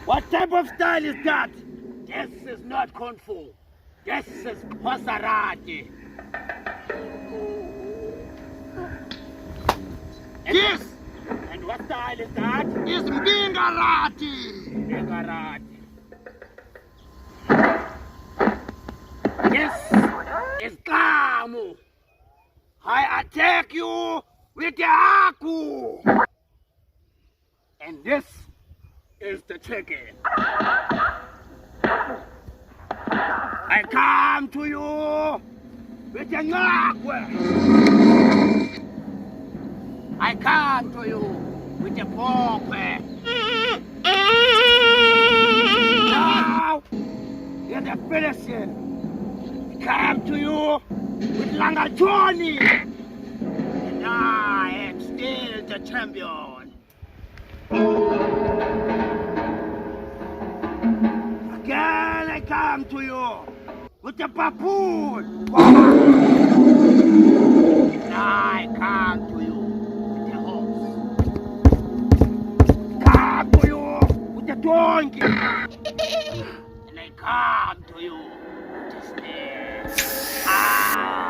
What type of style is that? This is not Kung Fu. This is xhosarate. This! And what style is that? Is mbingarati. Xhosarate. This is kamu. I attack you with the aku. And this is the chicken. I come to you with the ngakwe. I come to you with the pork. Now, you're the finishing. Come to you with Langatoni. And I am still the champion. Again I come to you with the baboon. And I come to you with the horse. Come to you with the donkey. And I come to you with the snake. Ah!